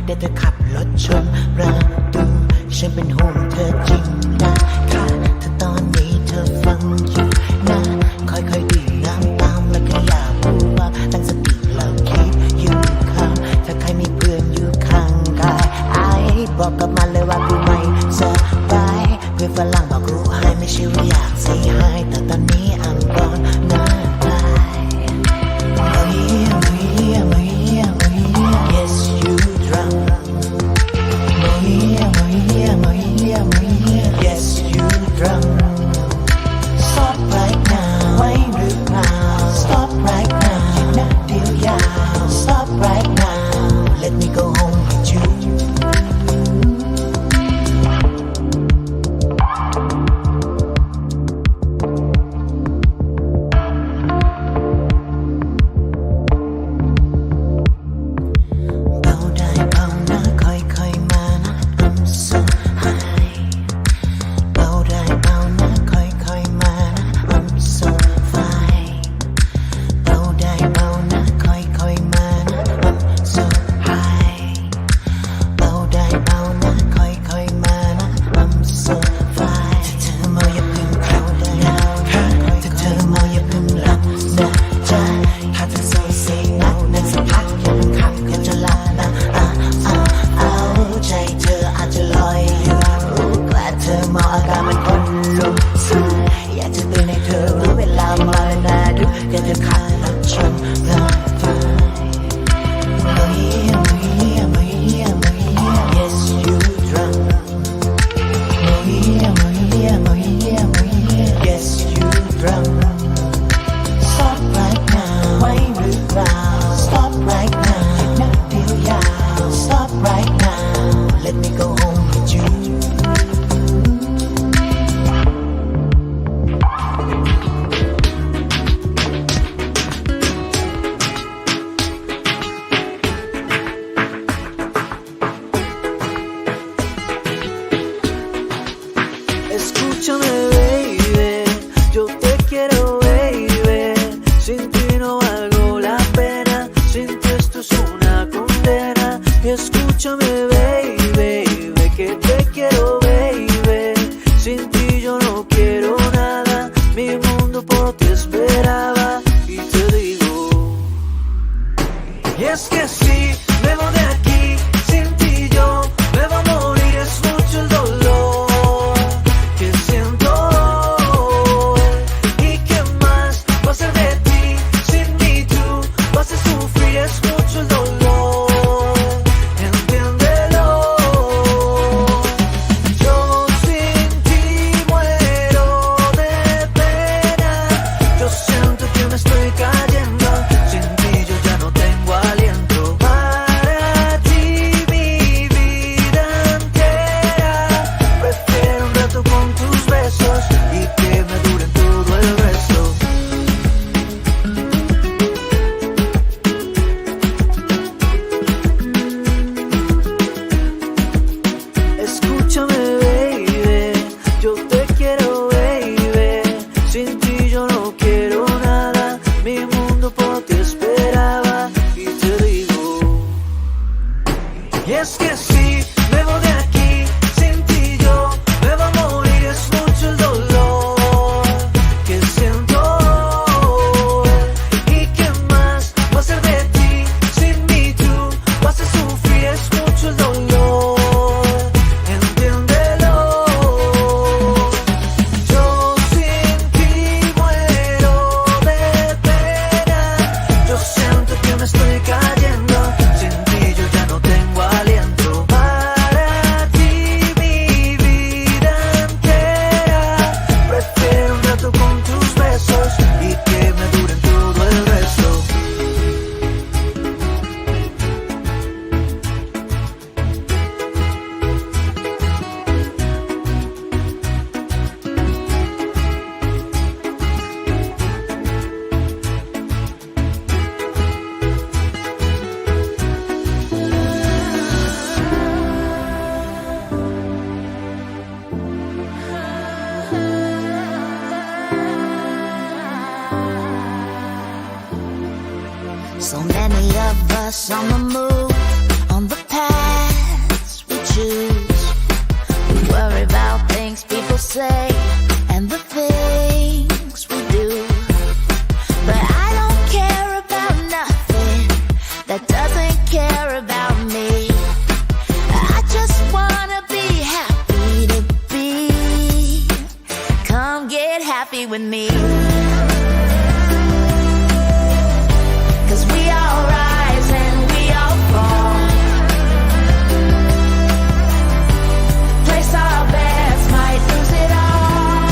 ได้เธอขับรถชนประตูฉันเป็นห่วงเธอจริงนะค่ะถ้าตอนนี้เธอฟังอยู่นะค่อยๆดื่มน้ำตามแล้วก็อย่าพูดว่าตั้งสติแล้วคิดอยู่ข้างถ้าใครมีเพื่อนอยู่ข้างกายไอ้บอกกับมันเลยว่ากูไม่สบายเพื่อนฝรั่งบอกกูให้ไม่ใช่ว่าอยาก say hi แต่ตอนนี้ I'm gonna die Maria Maria Maria Yes you drunk Maria Maria Maria Maria Yes you drunk Stop right now ไว้หรือเปล่า Stop right now นัดเดียวยาว Stop right now Let me go home with you Escúchame, baby, yo te quiero, baby. Sin ti no valgo la pena, sin ti esto es una condena. Escúchame, baby, que te quiero, baby. Sin ti yo no quiero nada, mi mundo por ti esperaba. Y te digo, y es que si me voy de aquí, sin ti yo me voy a morir, es mucho el dolor. Es que si me voy de aquí, sin ti yo me voy a morir, es mucho el dolor que siento hoy. ¿Y qué más va a ser de ti? Sin mí tú vas a sufrir, es mucho el dolor, entiéndelo. Yo sin ti muero de pena, yo siento que me estoy cayendo, sin ti yo ya no tengo aliento para with me. 'Cause we all rise and we all fall. Place our bets, might lose it all.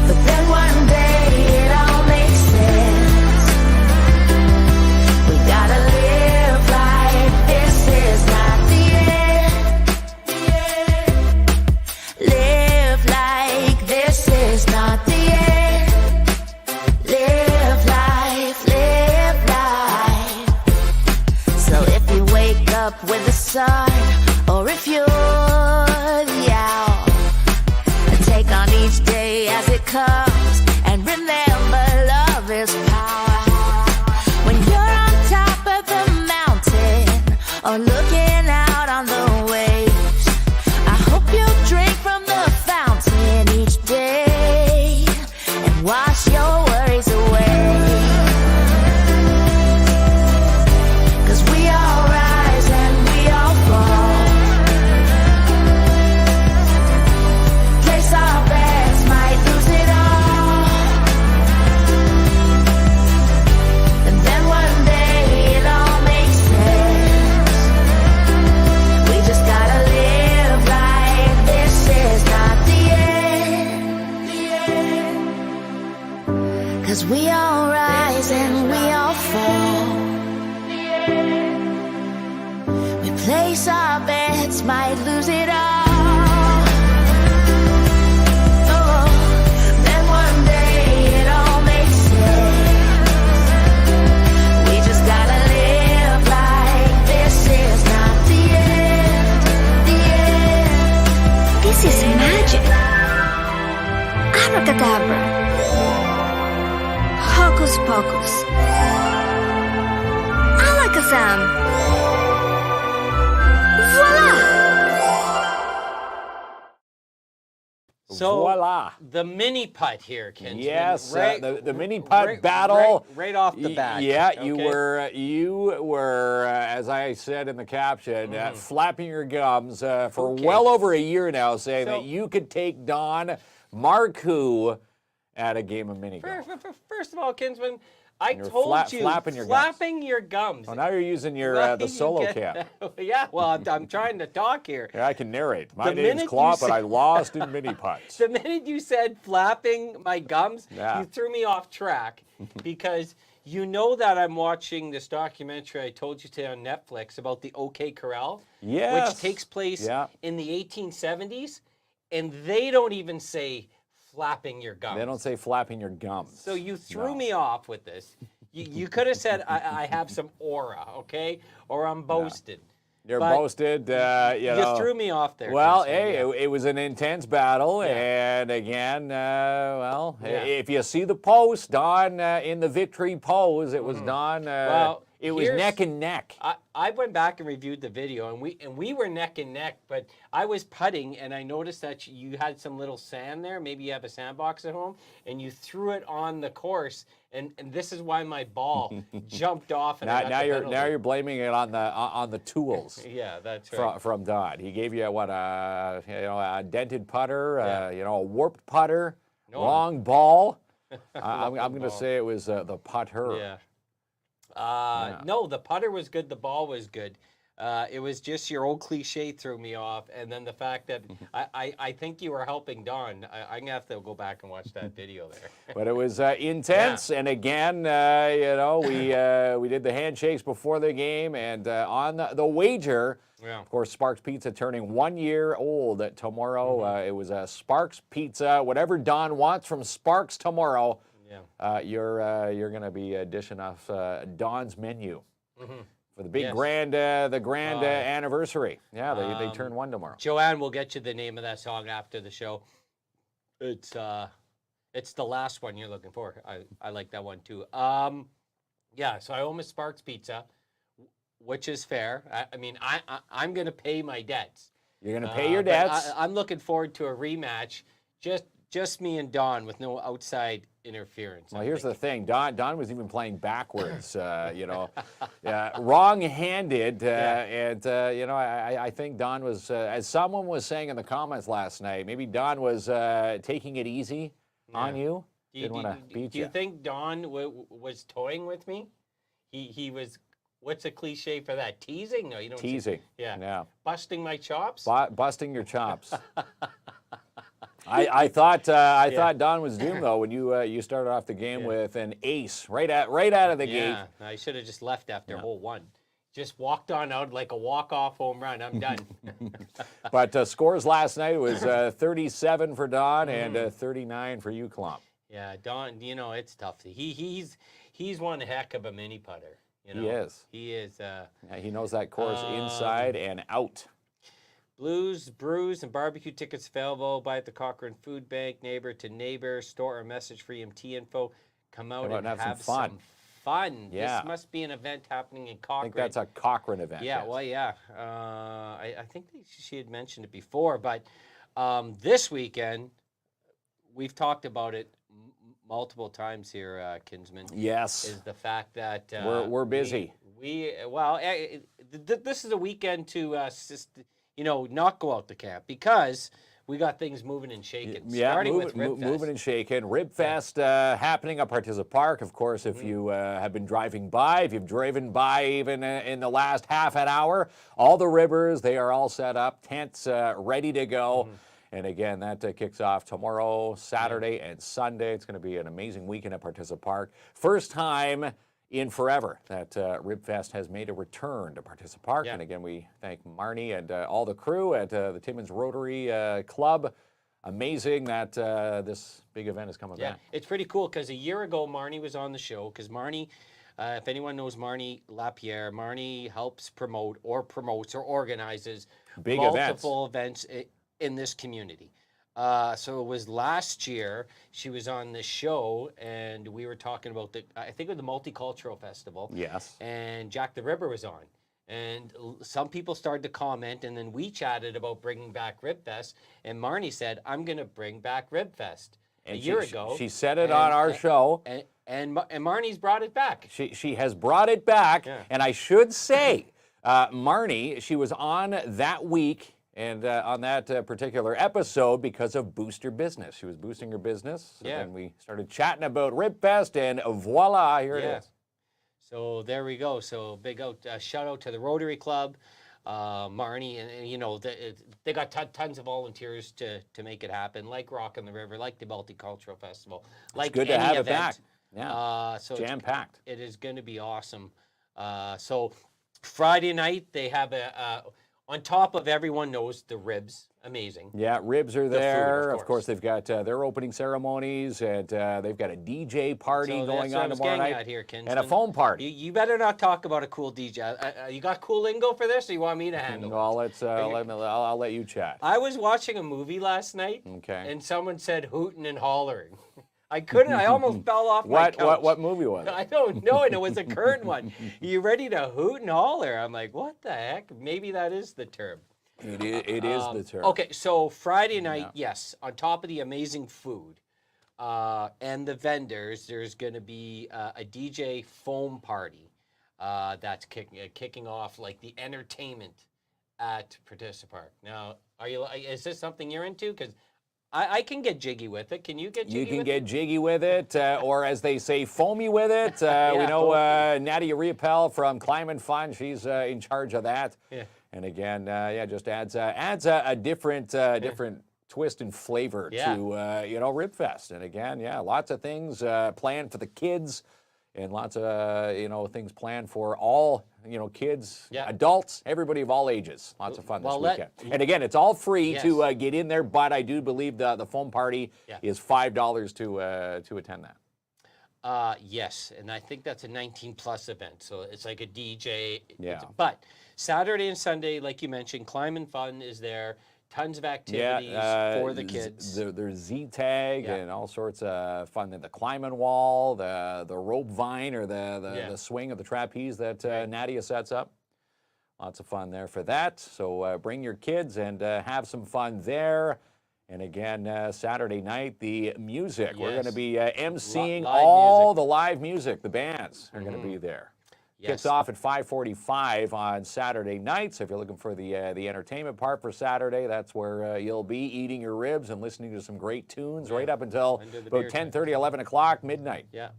But then one day it all makes sense. We gotta live like this is not the end. Live like this is not the end. Live life, live life. So if you wake up with the sun, or if you're the owl, take on each day as it comes, and remember love is power. When you're on top of the mountain, or looking out on the waves, I hope you drink from the fountain each day, and wash your worries away. 'Cause we all rise and we all fall. Place our bets, might lose it all. And then one day it all makes sense. We just gotta live like this is not the end. 'Cause we all rise and we all fall. We place our bets, might lose it all. Oh, then one day it all makes sense. We just gotta live like this is not the end. The end. This is magic. Abracadabra. Hocus pocus. Alakazam. Voila! So Voila. the mini putt here, Kinsman. Yes, the mini putt battle. Right off the bat. Yeah, okay? you were, as I said in the caption, flapping your gums for well over a year now, saying that you could take Don Marcoux at a game of mini golf. First of all, Kinsman, I You're told you, flapping your gums. Oh, now you're using your the solo cam. Yeah, well, I'm trying to talk here. Yeah, I can narrate. My The name's minute Klomp, you but I lost in mini putts. The minute you said flapping my gums, Yeah. you threw me off track because you know that I'm watching this documentary I told you today on Netflix about the OK Corral, Yes. which takes place Yeah. in the 1870s, and they don't even say flapping your gums. They don't say flapping your gums. So you threw me off with this. You could have said I have some aura, okay, or I'm boasted. You're But boasted, you know. threw me off there. Well, Kinsman, hey, yeah. it was an intense battle, Yeah. and again, well, Yeah. if you see the post, Don in the victory pose, it was Don. Well, it was neck and neck. I went back and reviewed the video, and we were neck and neck. But I was putting, and I noticed that you had some little sand there. Maybe you have a sandbox at home, and you threw it on the course, and this is why my ball jumped off. And I got the penalty. Now you're blaming it on the tools. Yeah, that's right. From Don, he gave you what a dented putter, you know, a warped putter, wrong ball. I'm going to say it was the putter. Yeah. No, the putter was good. The ball was good. It was just your old cliche threw me off, and then the fact that I think you were helping Don. I'm gonna have to go back and watch that video there. But it was intense, and again, you know, we did the handshakes before the game, and on the wager, of course, Sparks Pizza turning 1 year old tomorrow. It was a Sparks Pizza, whatever Don wants from Sparks tomorrow. Yeah. You're gonna be dishing off Don's menu. For the big grand anniversary. Yeah, they turn 1 tomorrow. Joanne will get you the name of that song after the show. It's the last one you're looking for. I like that one too. Yeah, so I owe Miss Sparks Pizza, which is fair. I mean, I'm gonna pay my debts. You're gonna pay your debts. I'm looking forward to a rematch. Just me and Don with no outside interference. Well, here's the thing. Don was even playing backwards, you know, wrong-handed. And, you know, I think Don was, as someone was saying in the comments last night, maybe Don was taking it easy on you. Didn't want to beat you. Do you think Don was toying with me? He was, what's a cliche for that? Teasing? No, you don't. Teasing. Yeah. Busting my chops? Busting your chops. I thought Don was doomed though when you started off the game with an ace right out of the gate. Yeah, I should have just left after hole one. Just walked on out like a walk-off home run. I'm done. But scores last night was 37 for Don and 39 for you, KLOMP. Yeah, Don. You know it's tough. He's one heck of a mini putter. You know? He is. He is. Yeah, he knows that course inside and out. Blues, brews, and barbecue tickets available. Buy at the Cochrane Food Bank. Neighbor to neighbor. Store or message for EMT info. Come out and have some fun. Yeah. This must be an event happening in Cochrane. I think that's a Cochrane event. Yeah, yes. well, yeah. I think she had mentioned it before, but this weekend, we've talked about it multiple times here, Kinsman. Yes. Is the fact that we're busy. This is a weekend to you know, not go out to camp because we got things moving and shaking. Yeah, starting with Rib Fest. moving and shaking. Rib Fest happening at Partizza Park. Of course, if you have been driving by, if you've driven by even in the last half an hour, all the ribbers, they are all set up, tents ready to go. And again, that kicks off tomorrow, Saturday, and Sunday. It's going to be an amazing weekend at Partizza Park. First time in forever that Rib Fest has made a return to Partizza Park. And again, we thank Marnie and all the crew at the Timmins Rotary Club. Amazing that this big event is coming back. It's pretty cool because a year ago, Marnie was on the show because Marnie, if anyone knows Marnie Lapierre, Marnie helps promote or promotes or organizes big multiple events in this community. So it was last year she was on the show and we were talking about I think it was the Multicultural Festival. Yes. And Jack the Ribber was on. And some people started to comment and then we chatted about bringing back Rib Fest. And Marnie said, I'm going to bring back Rib Fest. A year ago. She said it on our show. And Marnie's brought it back. She has brought it back. Yeah. And I should say, Marnie, she was on that week and on that particular episode because of Boost Your Business. She was boosting her business. And we started chatting about Rib Fest, and voila, here it is. So there we go. So big shout out to the Rotary Club, Marnie, and you know, they got tons of volunteers to make it happen, like Rock on the River, like the Multicultural Festival. Like it's good to have it back. Yeah, so jam-packed. It is going to be awesome. So Friday night, they have on top of everyone knows the ribs, amazing. Yeah, ribs are there. Of course, they've got their opening ceremonies, and they've got a DJ party going on tomorrow night, out here, and a foam party. You better not talk about a cool DJ. You got cool lingo for this, or you want me to handle it? Well, I'll let you chat. I was watching a movie last night, and someone said hooting and hollering. I couldn't. I almost fell off my couch. What movie was it? I don't know, and it was a current one. You ready to hoot and holler? I'm like, what the heck? Maybe that is the term. It is the term. Okay, so Friday night, yes, on top of the amazing food and the vendors, there's going to be a DJ foam party that's kicking off like the entertainment at Partizza Park. Now, is this something you're into? Because I can get jiggy with it. Can you get jiggy with it? You can get jiggy with it, or as they say, foamy with it. We know Nadia Riepel from Climb and Fun. She's in charge of that. Yeah. And again, just adds a different twist and flavor to Rib Fest. And again, lots of things planned for the kids, and lots of things planned for all kids, adults, everybody of all ages. Lots of fun this weekend. And again, it's all free to get in there, but I do believe the foam party is $5 to attend that. Yes, and I think that's a 19+ event, so it's like a DJ. Yeah. But Saturday and Sunday, like you mentioned, Climb and Fun is there. Tons of activities for the kids. There's Z-Tag and all sorts of fun. The climbing wall, the rope vine, or the swing of the trapeze that Nadia sets up. Lots of fun there for that. So bring your kids and have some fun there. And again, Saturday night, the music. We're going to Yes. be emceeing Live all music. the live music. The bands are going to be there. Kicks Yes. off at 5:45 on Saturday night. So if you're looking for the entertainment part for Saturday, that's where you'll be eating your ribs and listening to some great tunes right up until Under the about beer tent. 10:30, 11 o'clock, midnight. Yeah.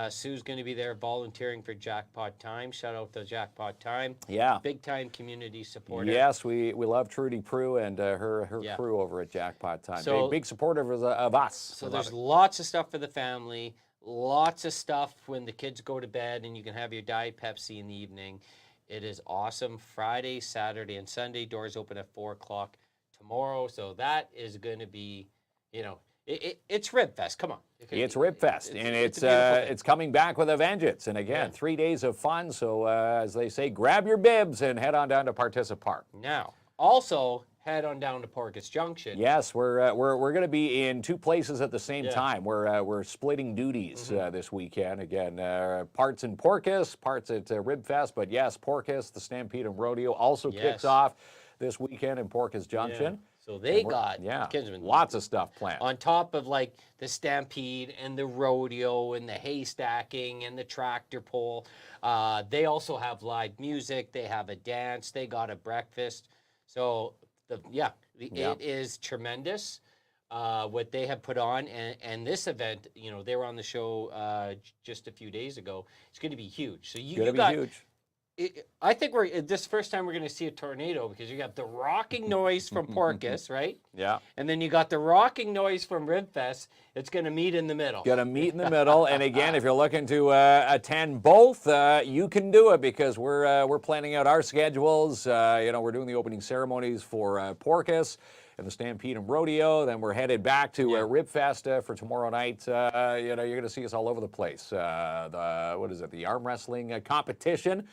Sue's going to be there volunteering for Jackpot Time. Shout out to Jackpot Time. Yeah. Big time community supporter. Yes, we love Trudy Prue and her Yeah. crew over at Jackpot Time. So- big supporter of us. So We love there's it. lots of stuff for the family, lots of stuff when the kids go to bed and you can have your Diet Pepsi in the evening. It is awesome. Friday, Saturday, and Sunday. Doors open at 4 o'clock tomorrow. So that is going to be, it's Rib Fest. Come on. It's Rib Fest, and a it's beautiful thing. it's coming back with a vengeance. And again, 3 days of fun. So as they say, grab your bibs and head on down to Participa Park. Now, also head on down to Porcus Junction. Yes, we're going to be in two places at the same Yeah. time. We're splitting duties this weekend. Again, parts in Porcus, parts at Rib Fest. But yes, Porcus, the Stampede and Rodeo also Yes. kicks off this weekend in Porcus Junction. Yeah. So they And we're- got Kinsman, lots of stuff planned. on top of like the Stampede and the rodeo and the haystacking and the tractor pull. They also have live music. They have a dance. They got a breakfast. So it is tremendous what they have put on. And this event, they were on the show just a few days ago. It's going to be huge. So you Gonna be got huge. I think this first time we're going to see a tornado because you got the rocking noise from Porcus, right? Yeah. And then you got the rocking noise from Ribfest. It's going to meet in the middle. Got to meet in the middle. And again, if you're looking to attend both, you can do it because we're planning out our schedules. We're doing the opening ceremonies for Porcus and the Stampede and Rodeo. Then we're headed back to Ribfest for tomorrow night. You're going to see us all over the place. The arm wrestling competition,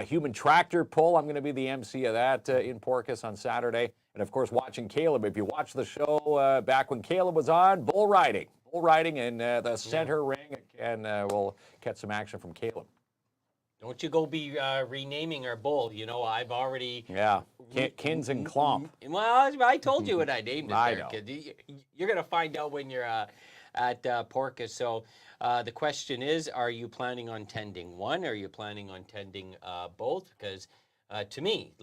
human tractor pull. I'm going to be the MC of that in Porcus on Saturday. And of course, watching Caleb. If you watched the show back when Caleb was on, bull riding in the center ring, and we'll catch some action from Caleb. Don't you go be renaming our bull. I've already... Yeah, KINZ and KLOMP. Well, I told you what I named it I there, know. kid. You're going to find out when you're at Porcus. So the question is, are you planning on tending one? Or are you planning on tending both? Because to me,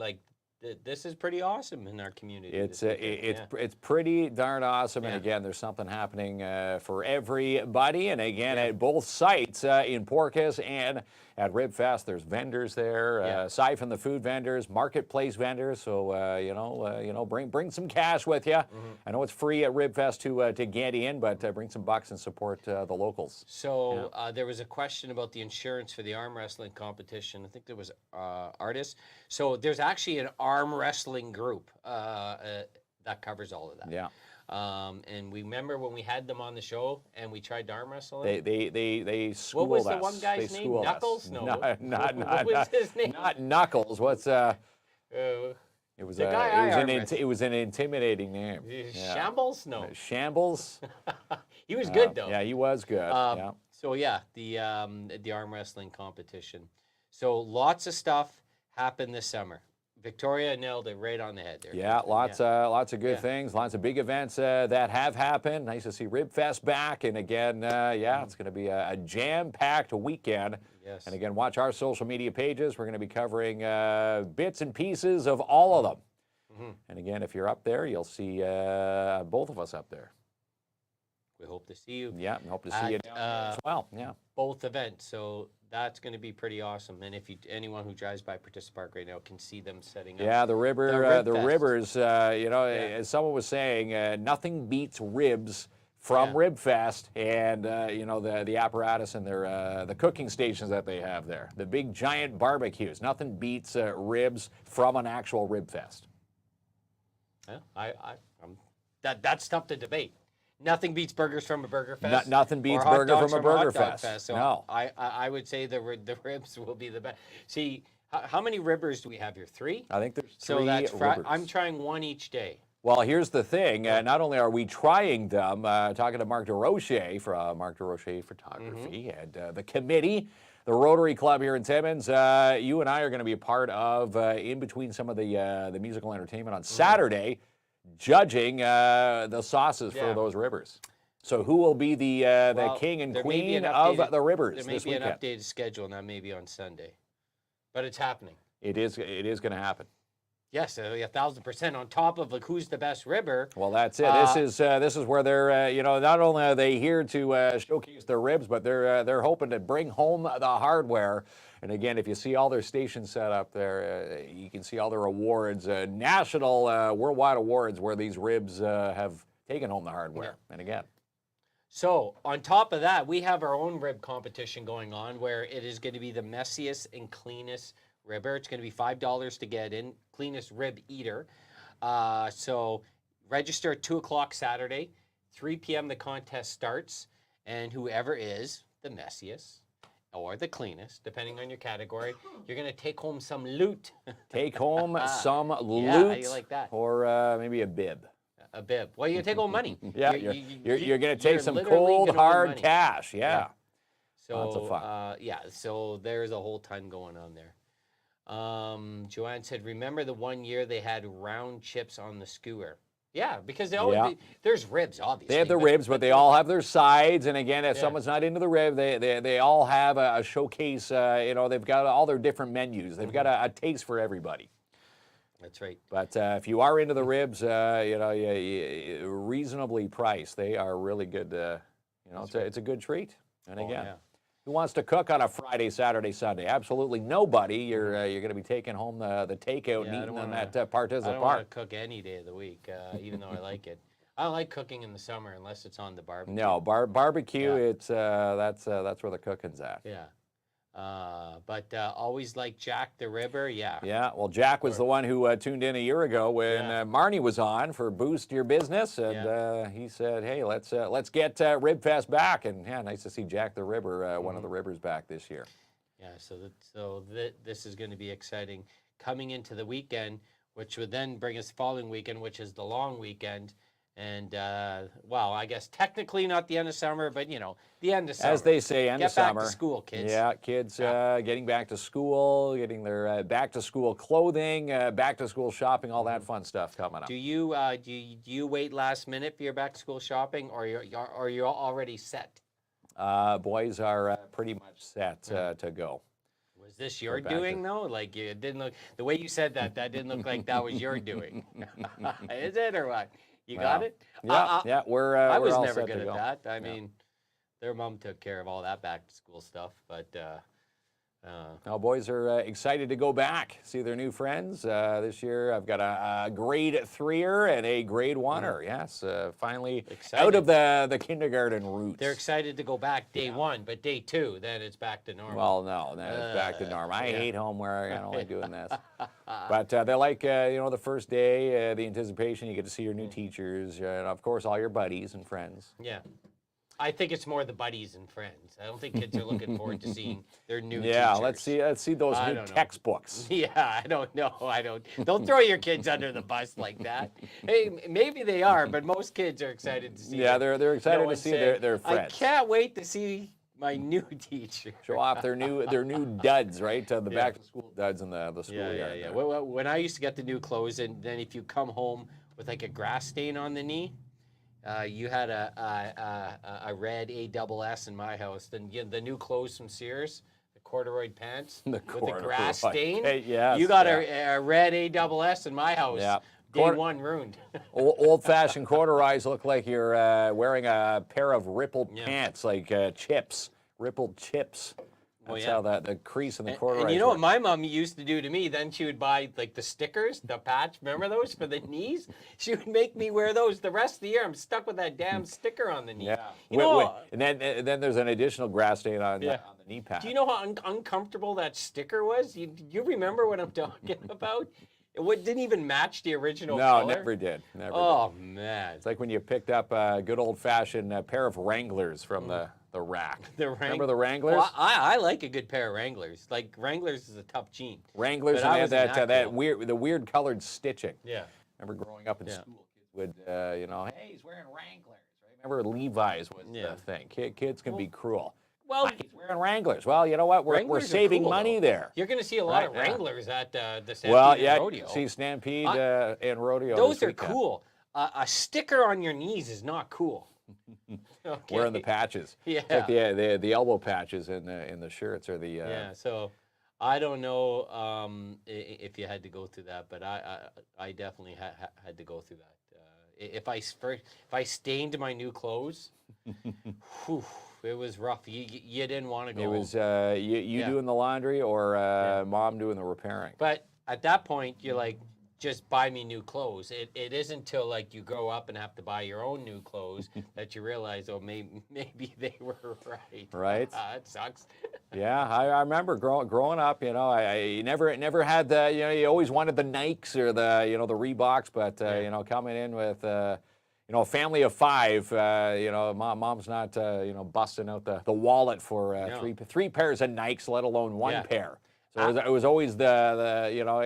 this is pretty awesome in our community. It's pretty darn awesome, and again, there's something happening for everybody. And again, at both sites in Porcus and at Ribfest, there's vendors there. Aside from the food vendors, marketplace vendors. So bring some cash with you. I know it's free at Ribfest to get in, but bring some bucks and support the locals. So there was a question about the insurance for the arm wrestling competition. I think there was artists. So there's actually an arm wrestling group that covers all of that. Yeah. And we remember when we had them on the show and we tried to arm wrestle them? They schooled What us. was the one guy's They name? schooled us. Knuckles? No. Not What was his name? Not Knuckles. What's It was The guy I arm it was an intimidating name. Yeah. Shambles? No. Shambles. He was good though. Yeah, he was good. Yeah. So the arm wrestling competition. So lots of stuff happened this summer. Victoria nailed it right on the head there. Yeah, lots of good things, lots of big events that have happened. Nice to see Ribfest back, and again, it's going to be a jam-packed weekend. Yes. And again, watch our social media pages. We're going to be covering bits and pieces of all of them. And again, if you're up there, you'll see both of us up there. We hope to see you. Yeah, and hope to see you down there as well. Yeah. Both events. So that's going to be pretty awesome. And if anyone who drives by Participa Park right now can see them setting up. Yeah, the Ribbers, as someone was saying, nothing beats ribs from Ribfest and, the apparatus and the cooking stations that they have there. The big giant barbecues. Nothing beats ribs from an actual Ribfest. Yeah, that's tough to debate. Nothing beats burgers from a burger fest. Nothing beats or hot burger dogs from a burger hot dog fest. So No. I would say the ribs will be the best. See, how many ribbers do we have here? 3? I think there's 3 So that's ribbers. I'm trying one each day. Well, here's the thing. Not only are we trying them, talking to Mark DeRoche from Mark DeRoche Photography and the committee, the Rotary Club here in Timmins, you and I are going to be a part of, in between some of the musical entertainment on Saturday. judging the sauces for Yeah. those ribbers. So who will be the Well, king and there may be queen an of updated- the ribbers There may this be an weekend? updated schedule, and that may be on Sunday. But it's happening. It is going to happen. Yes, 1,000% on top of like who's the best ribber. Well, that's it. This is where they're not only are they here to showcase their ribs, but they're hoping to bring home the hardware. And again, if you see all their stations set up there, you can see all their awards, national, worldwide awards, where these ribs have taken home the hardware. Yeah. And again, So on top of that, we have our own rib competition going on where it is going to be the messiest and cleanest ribber. It's going to be $5 to get in, cleanest rib eater. So register at 2 o'clock Saturday, 3 p.m. the contest starts, and whoever is the messiest or the cleanest, depending on your category, you're going to take home some loot. take home some loot. Yeah, how you like that? Or maybe a bib. A bib. Well, you're going to take home money. Yeah, you're going to take some literally cold, gonna win hard money. cash. Yeah. So, Lots of fun. So there's a whole ton going on there. Joanne said, remember the one year they had round chips on the skewer? Yeah, because they always, there's ribs, obviously. They have the ribs, but they all have their sides. And again, if someone's not into the rib, they all have a showcase. They've got all their different menus. They've got a taste for everybody. That's right. But if you are into the ribs, reasonably priced, they are really good. It's a good treat. And again, who wants to cook on a Friday, Saturday, Sunday? Absolutely nobody. You're going to be taking home the takeout and eating on that part of the I don't park. want to cook any day of the week, even though I like it. I don't like cooking in the summer unless it's on the barbecue. No, barbecue. It's that's where the cooking's at. Yeah. But always like Jack the Ribber, yeah. Yeah, well, Jack was the one who tuned in a year ago when Marnie was on for Boost Your Business, and he said, "Hey, let's get Ribfest back." And nice to see Jack the Ribber, one of the Ribbers, back this year. Yeah, so this is going to be exciting coming into the weekend, which would then bring us the following weekend, which is the long weekend. And, I guess technically not the end of summer, but, the end of summer. As they say, end of summer. Get back to school, kids. Yeah, kids getting back to school, getting their back-to-school clothing, back-to-school shopping, all that fun stuff coming up. Do you wait last minute for your back-to-school shopping, or you're already set? Boys are pretty much set to go. Was this your doing, though? Like, it didn't look, the way you said that didn't look like that was your doing. Is it, or what? You got it? Yeah, we're I was all never set good to go. at that. I mean, their mom took care of all that back to school stuff, but Now, boys are excited to go back, see their new friends. This year, I've got a grade 3-er and a grade 1-er. Yes, finally out of the kindergarten roots. they're excited to go back day 1, but day 2, then it's back to normal. Well, no, then it's back to normal. I hate homework. I don't like doing this. But they like, the first day, the anticipation. You get to see your new teachers, and of course, all your buddies and friends. Yeah. I think it's more the buddies and friends. I don't think kids are looking forward to seeing their new Yeah, teachers. let's see those new don't know. textbooks. Yeah, I don't know. Don't throw your kids under the bus like that. Hey, maybe they are, but most kids are excited to see. Yeah, them. they're excited to and see say, their friends. I can't wait to see my new teacher. Show off their new duds, right? The back to school duds in the schoolyard. Yeah. Well, when I used to get the new clothes, and then if you come home with like a grass stain on the knee, you had a red ASS in my house. Then the new clothes from Sears, the corduroy pants with the grass stain. Hey, yes, you got a red ASS in my house. Yeah. Day 1 ruined. Old-fashioned corduroys look like you're wearing a pair of rippled pants, like chips, rippled chips. That's how the crease in the corduroys. And you know what my mom used to do to me? Then she would buy like the stickers, the patch. Remember those for the knees? She would make me wear those the rest of the year. I'm stuck with that damn sticker on the knee. Yeah. You know, and then there's an additional grass stain on the knee pad. do you know how uncomfortable that sticker was? You remember what I'm talking about? It didn't even match the original color. No, never did. Never Oh, did. man. It's like when you picked up a good old-fashioned pair of Wranglers from the rack. Remember the Wranglers? Well, I like a good pair of Wranglers. Like, Wranglers is a tough jean. Wranglers, But I and they was had in that weird colored stitching. Yeah. Remember growing up in school, kids would, hey, he's wearing Wranglers, right? Remember Levi's was the thing. Kids can be cruel. Well, He's wearing Wranglers. Well, you know what? We're Wranglers are saving cool, money though. there. You're going to see a lot of Right, yeah. Wranglers at the Stampede Well, and yeah, Rodeo. see Stampede and Rodeo. Those this are weekend. cool. a sticker on your knees is not cool. Okay. Wearing the patches. Yeah. Like the elbow patches in the shirts or the. Yeah. So I don't know if you had to go through that, but I definitely had to go through that. If I stained my new clothes, whew, it was rough. You didn't want to go. It was you Yeah. doing the laundry or mom doing the repairing. But at that point, you're like, just buy me new clothes. It isn't till like you grow up and have to buy your own new clothes that you realize, oh, maybe they were right. Right. It sucks. Yeah, I remember growing up. You know, I never had the. You know, you always wanted the Nikes or the the Reeboks, but you know, coming in with you know, a family of 5. You know, mom's not you know, busting out the wallet for No. three pairs of Nikes, let alone one Yeah. pair. So it was always the you know,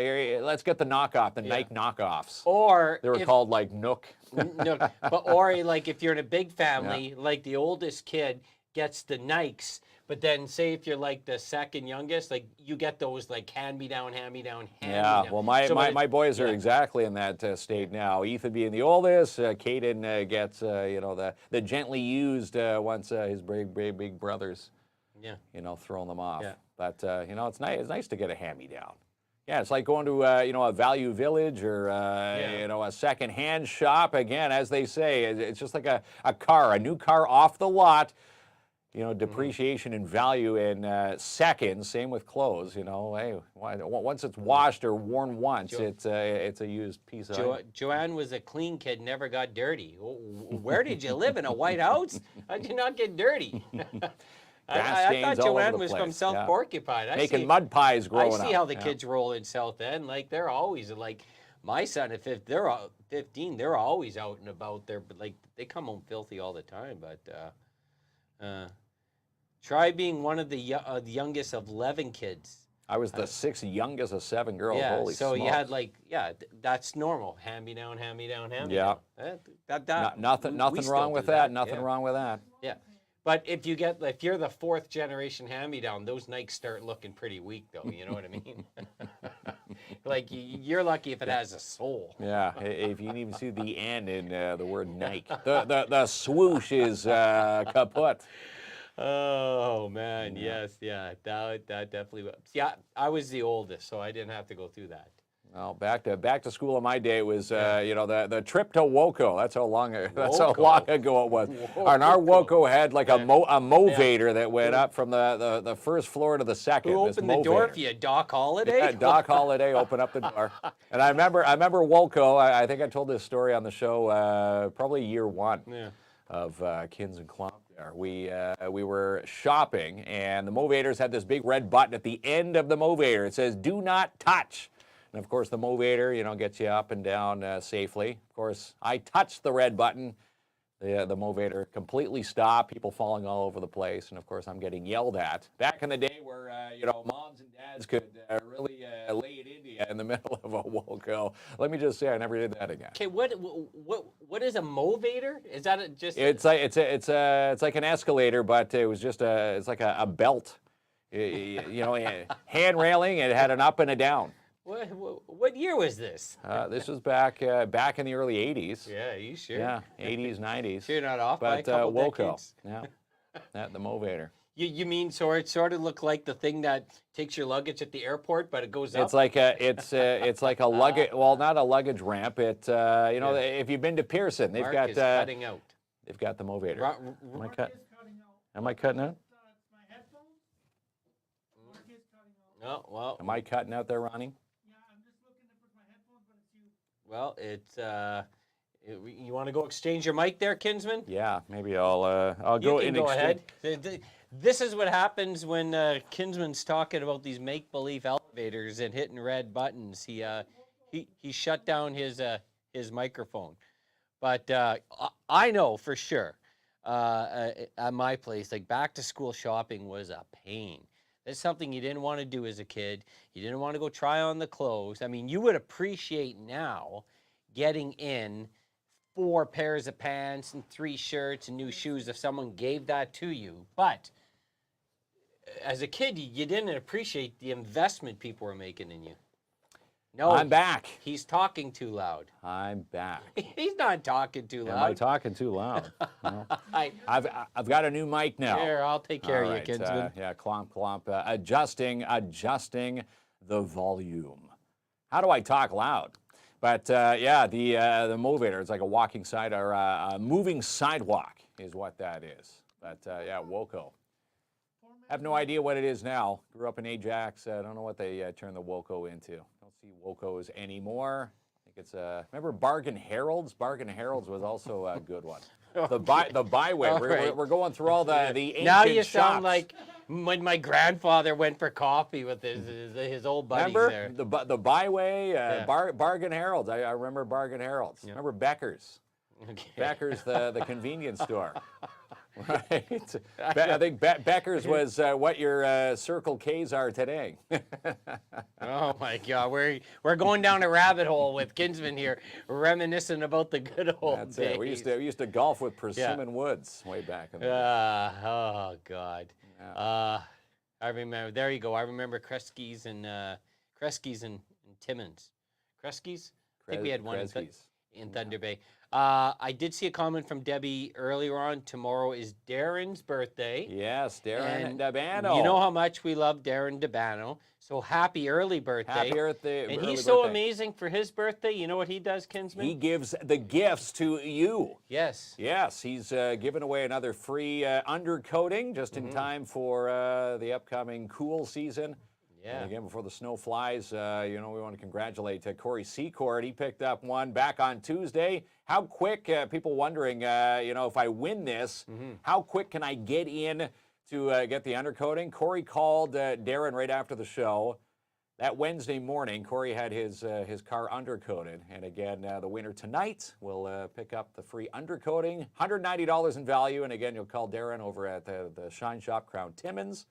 let's get the knockoff, the Nike knockoffs. Or They were called like Nook. no, or like if you're in a big family, like the oldest kid gets the Nikes, but then say if you're like the second youngest, like you get those like hand me down. Yeah, well, my boys are yeah. exactly in that state now. Ethan being the oldest, Caden gets you know, the gently used once his big brothers Yeah. you know, throwing them off. Yeah. But you know, it's nice to get a hand me down. Yeah, it's like going to you know, a Value Village or you know, a second-hand shop. Again, as they say, it's just like a new car off the lot. You know, depreciation in value in seconds. Same with clothes. You know, hey, once it's washed or worn once, it's a used piece of. Joanne was a clean kid, never got dirty. Where did you live, in a White House? How'd you not get dirty? I thought Joanne was from South Porcupine. Making mud pies growing up. I see how the kids roll in South End. Like they're always like, my son at 15, they're always out and about there. But like they come home filthy all the time. But try being one of the youngest of 11 kids. I was the 6th youngest of 7 girls. Yeah, Holy so smokes. you had like, that's normal. Hand me down. Yeah. Nothing we still wrong do with that. Nothing yeah. wrong with that. Yeah. But if you're the 4th generation hand-me-down, those Nikes start looking pretty weak, though. You know what I mean? Like you're lucky if it has a soul. Yeah, if you can even see the N in the word Nike, the swoosh is kaput. Oh man, yes, yeah, that definitely was. Yeah, I was the oldest, so I didn't have to go through that. Well, back to school in my day was you know, the trip to Woco. That's how long ago it was. And our Woco had like a movator that went up from the first floor to the second. Who opened the door for you, Doc Holliday? Yeah, Doc Holliday opened up the door. And I remember Woco. I think I told this story on the show probably year 1 of KINZ and KLOMP. There. We were shopping, and the movators had this big red button at the end of the movator. It says, "Do not touch." And of course, the movator, you know, gets you up and down safely. Of course, I touched the red button. The movator completely stopped. People falling all over the place, and of course, I'm getting yelled at. Back in the day, where you know, moms and dads could really lay it into you in the middle of a Woco. Let me just say, I never did that again. Okay, what is a movator? Is that just? It's like an escalator, but it was just it's like a belt. You know, hand railing. It had an up and a down. What year was this? This was back in the early 80s. Yeah, are you sure? Yeah, 80s, 90s. So you're not off by a But couple Woco, decades? yeah, the movator. You mean so it sort of looked like the thing that takes your luggage at the airport, but it goes up? It's like a luggage. Well, not a luggage ramp. It you know, if you've been to Pearson, they've Mark got is cutting out. They've got the movator. Ro- Am I cutting out? Oh, well. Am I cutting out there, Ronnie? Well, it's you want to go exchange your mic there, Kinsman? Yeah, maybe I'll You go can in. go ahead. This is what happens when Kinsman's talking about these make-believe elevators and hitting red buttons. He shut down his microphone. But I know for sure at my place, like back-to-school shopping was a pain. That's something you didn't want to do as a kid. You didn't want to go try on the clothes. I mean, you would appreciate now getting in 4 pairs of pants and 3 shirts and new shoes if someone gave that to you. But as a kid, you didn't appreciate the investment people were making in you. No, I'm back. He's talking too loud. I'm back. He's not talking too Am I loud. talking too loud? No. I, I've got a new mic now. Here, I'll take care All of right, you, Kinsman. yeah, clomp, adjusting the volume. How do I talk loud? But yeah, the motivator, it's like a walking side or a moving sidewalk is what that is. But yeah, Woco. I have no idea what it is now. Grew up in Ajax. I don't know what they turned the Woco into. Don't see Wocos anymore. I think it's remember Bargain Heralds? Bargain Heralds was also a good one. The byway. Right. We're going through all the ancient Now you shops. sound like when my grandfather went for coffee with his old buddies Remember there. the byway, Yeah. Bargain Heralds. I remember Bargain Heralds. Yeah. Remember Becker's. Okay. Becker's, the convenience store. Right. I think Becker's was what your Circle K's are today. Oh my God, we're going down a rabbit hole with Kinsman here, reminiscing about the good old That's days. it. We used to golf with Persimmon Woods way back in the day. Oh God. Yeah. I remember. There you go. I remember Kresge's and Timmins. Kresge's. I think we had one in Thunder Bay. I did see a comment from Debbie earlier on. Tomorrow is Darren's birthday. Yes, Darren And Dabano. You know how much we love Darren Dabano. So happy early birthday. Happy birthday. And early he's so birthday. amazing for his birthday. You know what he does, Kinsman? He gives the gifts to you. Yes. Yes, he's giving away another free undercoating just in time for the upcoming cool season. Yeah. And again, before the snow flies, we want to congratulate Corey Secord. He picked up one back on Tuesday. How quick, people wondering, if I win this, how quick can I get in to get the undercoating? Corey called Darren right after the show. That Wednesday morning, Corey had his car undercoated. And again, the winner tonight will pick up the free undercoating, $190 in value. And again, you'll call Darren over at the Shine Shop Krown Timmins.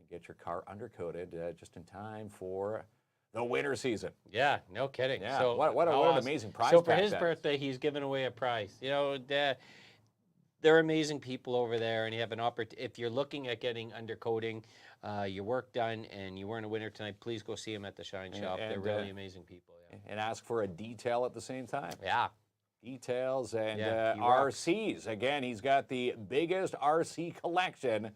Get your car undercoated just in time for the winter season. Yeah, no kidding. Yeah, So what an awesome. amazing prize. So for pack his that birthday, he's giving away a prize. They're amazing people over there, and you have an opportunity. If you're looking at getting undercoating, your work done, and you weren't a winner tonight, please go see them at the Shine Shop. They're really amazing people. Yeah. And ask for a detail at the same time. Yeah. Details and he rocks. RCs. Again, he's got the biggest RC collection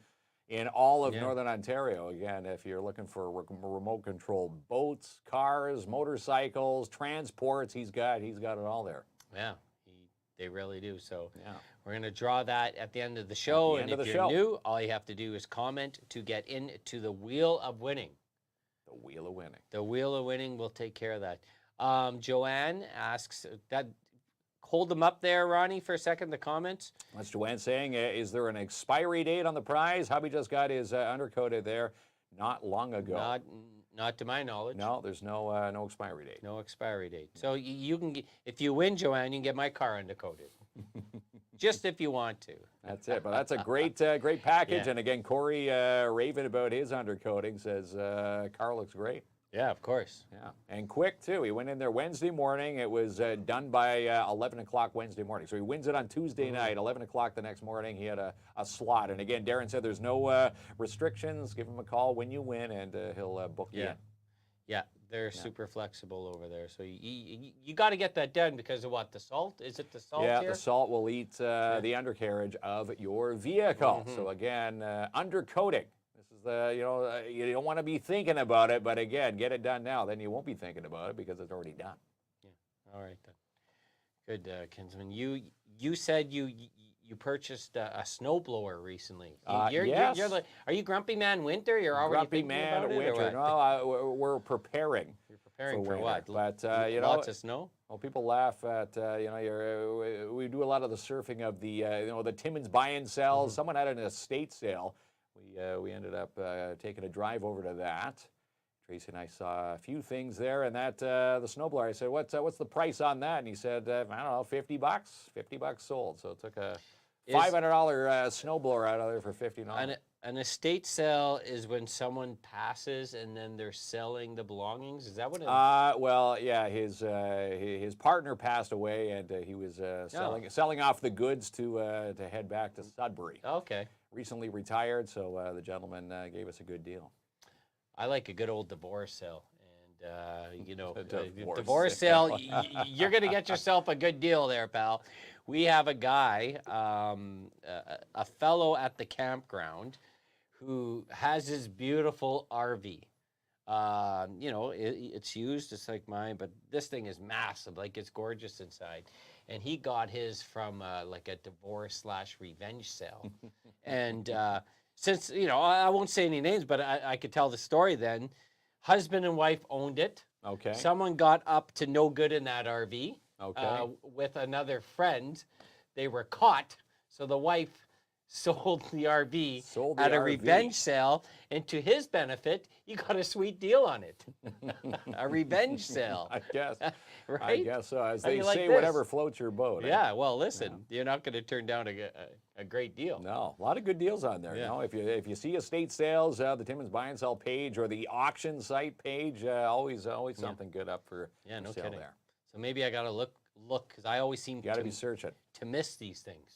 in all of Northern Ontario. Again, if you're looking for remote-controlled boats, cars, motorcycles, transports, he's got it all there. Yeah, they really do. So we're going to draw that at the end of the show. And if you're new, all you have to do is comment to get into the Wheel of Winning. The Wheel of Winning. The Wheel of Winning will take care of that. Joanne asks that. Hold them up there, Ronnie, for a second, the comments. That's Joanne saying, is there an expiry date on the prize? Hubby just got his undercoated there not long ago. Not to my knowledge. No, there's no expiry date. No expiry date. So you can get, if you win, Joanne, you can get my car undercoated. Just if you want to. That's it. But that's a great package. And again, Corey raving about his undercoating, says car looks great. Yeah, of course. Yeah, and quick, too. He went in there Wednesday morning. It was done by 11 o'clock Wednesday morning. So he wins it on Tuesday night, 11 o'clock the next morning. He had a slot. And again, Darren said there's no restrictions. Give him a call when you win, and he'll book you in. Yeah, they're super flexible over there. So you got to get that done because of what? The salt? Is it the salt here? The salt will eat the undercarriage of your vehicle. So again, undercoating. You don't want to be thinking about it, but again, get it done now. Then you won't be thinking about it because it's already done. Yeah. All right then. Good, Kinsman. You said you purchased a snowblower recently. Yes. Are you Grumpy Man Winter? You're already Grumpy thinking Man about it, Winter. or what? No, we're preparing. You're preparing for winter. what? But lots of snow. Well, people laugh at we do a lot of the surfing of the Timmins buy and sells. Someone had an estate sale. We ended up taking a drive over to that. Tracy and I saw a few things there, and that the snowblower. I said, "What's the price on that?" And he said, "I don't know, $50. $50 sold." So it took a $500 snowblower out of there for $50. An estate sale is when someone passes and then they're selling the belongings. Is that what it is? Well, yeah. His partner passed away, and he was selling off the goods to head back to Sudbury. Okay. Recently retired, so the gentleman gave us a good deal. I like a good old divorce sale, you know, A divorce sale. You're going to get yourself a good deal there, pal. We have a guy, a fellow at the campground, who has his beautiful RV. You know, it's used just like mine, but this thing is massive. Like, it's gorgeous inside. And he got his from like a divorce/revenge sale. And since, you know, I won't say any names, but I could tell the story then. Husband and wife owned it. Okay. Someone got up to no good in that RV. Okay. With another friend. They were caught. So the wife sold the RV at a revenge sale, and to his benefit, he got a sweet deal on it. A revenge sale. I guess. Right? I guess so. As they like say, this? whatever floats your boat. Yeah, well, listen, you're not going to turn down a great deal. No, a lot of good deals on there. Yeah. You know, if you see estate sales, the Timmins buy and sell page or the auction site page, always something good up for no sale kidding. there. So maybe I got to look because I always seem You got to be searching. to miss these things.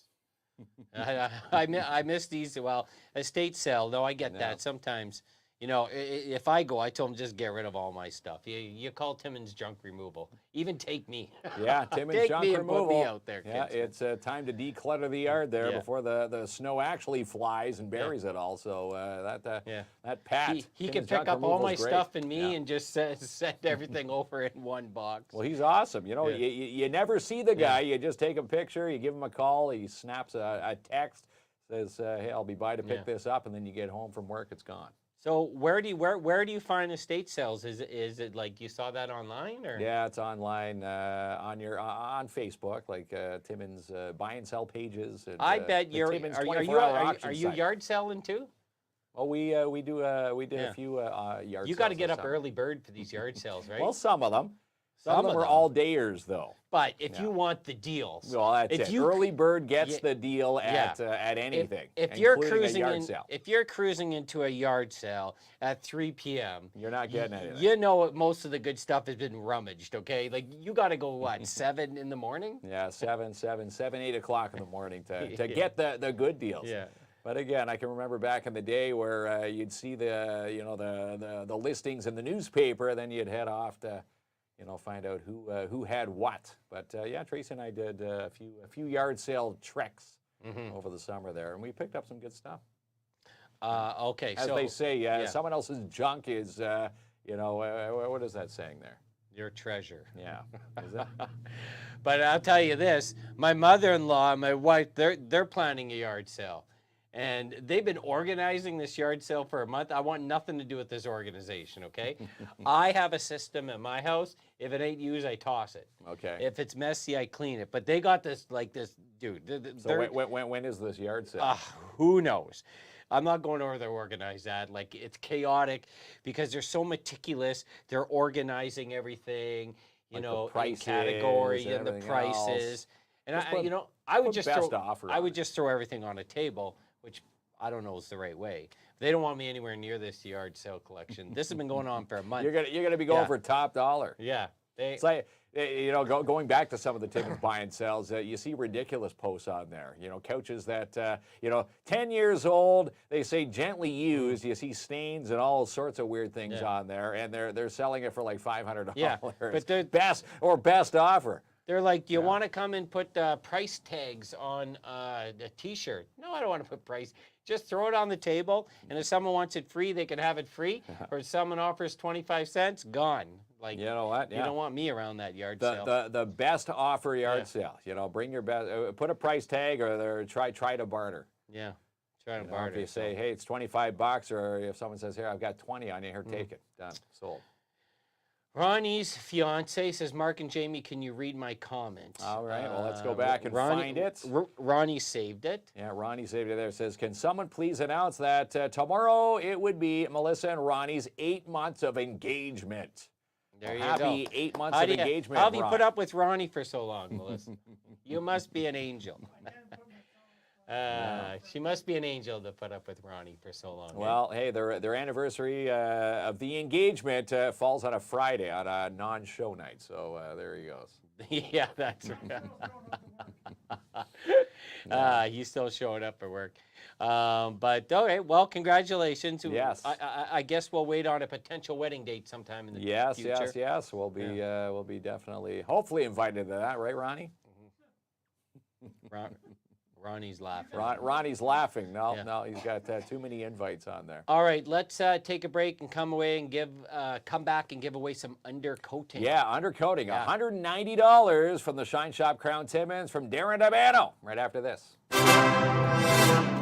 I miss these. Well, estate sale, though, I get that sometimes. You know, if I go, I told them just get rid of all my stuff. You call Timmins junk removal. Even take me. Yeah, Timmins Take junk me and removal. put me out there, Yeah, kids. it's time to declutter the yard there Yeah. before the snow actually flies and buries it all. So that Pat, He Timmins can junk pick up all my removal's great. stuff and me Yeah. and just send everything over in one box. Well, he's awesome. You know, Yeah. you never see the guy. You just take a picture, you give him a call, he snaps a text, says, hey, I'll be by to pick this up, and then you get home from work, it's gone. So where do you find estate sales? Is it like you saw that online or? Yeah, it's online on Facebook, like Timmins buy and sell pages. And, I bet the you're. Timmins Are 24-hour auction you site. yard selling too? Well, we did a few yard. You got to sales get this up summer. early bird for these yard sales, right? Well, some of them. Some of them were all dayers, though. But if you want the deals, Well, that's if it. you- Early bird gets Yeah. the deal at anything. if you're including a cruising yard sale. if you're cruising into a yard sale at 3 p.m., You're not getting anything. you know most of the good stuff has been rummaged. Okay, like you got to go what 7 in the morning? Yeah, 8 o'clock in the morning to get the good deals. Yeah. But again, I can remember back in the day where you'd see the listings in the newspaper, then you'd head off to find out who had what. But yeah, Tracy and I did a few yard sale treks over the summer there, and we picked up some good stuff. Okay, As so they say, someone else's junk is what is that saying there? your treasure. Yeah, is it? But I'll tell you this: my mother-in-law and my wife, they're planning a yard sale. And they've been organizing this yard sale for a month. I want nothing to do with this organization, okay? I have a system at my house. If it ain't used, I toss it. Okay. If it's messy, I clean it. But they got this, dude. So when is this yard sale? Who knows? I'm not going over there to organize that. Like, it's chaotic because they're so meticulous. They're organizing everything, Like the prices in category and and the everything prices. else. And Just I would put just best throw, offer I on would it. just throw everything on a table, which I don't know is the right way. They don't want me anywhere near this yard sale collection. This has been going on for a month. You're gonna be going for top dollar. Yeah. It's like, going back to some of the Timmins buy and sells, you see ridiculous posts on there. Couches that, 10 years old, they say gently used. You see stains and all sorts of weird things on there, and they're selling it for like $500. Yeah, but they're- best offer. They're like, do you want to come and put price tags on the T-shirt? No, I don't want to put price. Just throw it on the table, and if someone wants it free, they can have it free. Or if someone offers 25 cents, gone. Like, You know what? You Yeah. don't want me around that yard sale. The best offer yard sale. Bring your best. Put a price tag, or try to barter. Yeah, try to If barter. you say, hey, it's $25, or if someone says, here, I've got 20 on you, here, take it. Done. Sold. Ronnie's fiance says, Mark and Jamie, can you read my comment? All right, well, let's go back and find it. Ronnie saved it. Yeah, Ronnie saved it there. Says, can someone please announce that tomorrow it would be Melissa and Ronnie's 8 months of engagement? There you Happy go. 8 months of engagement, How have you Ron. put up with Ronnie for so long, Melissa? You must be an angel. She must be an angel to put up with Ronnie for so long. Well, hey, their anniversary of the engagement falls on a Friday, on a non-show night. So there he goes. Yeah, that's right. He's still showing up for work. But okay, well, congratulations. Yes. I guess we'll wait on a potential wedding date sometime in the future. Yes. We'll be definitely, hopefully invited to that, right, Ronnie? Ronnie's laughing. Ronnie's laughing. No, he's got too many invites on there. All right, let's take a break and come back and give away some undercoating. Yeah, undercoating. $190 from the Shine Shop Krown Timmins from Darren Dabano. Right after this.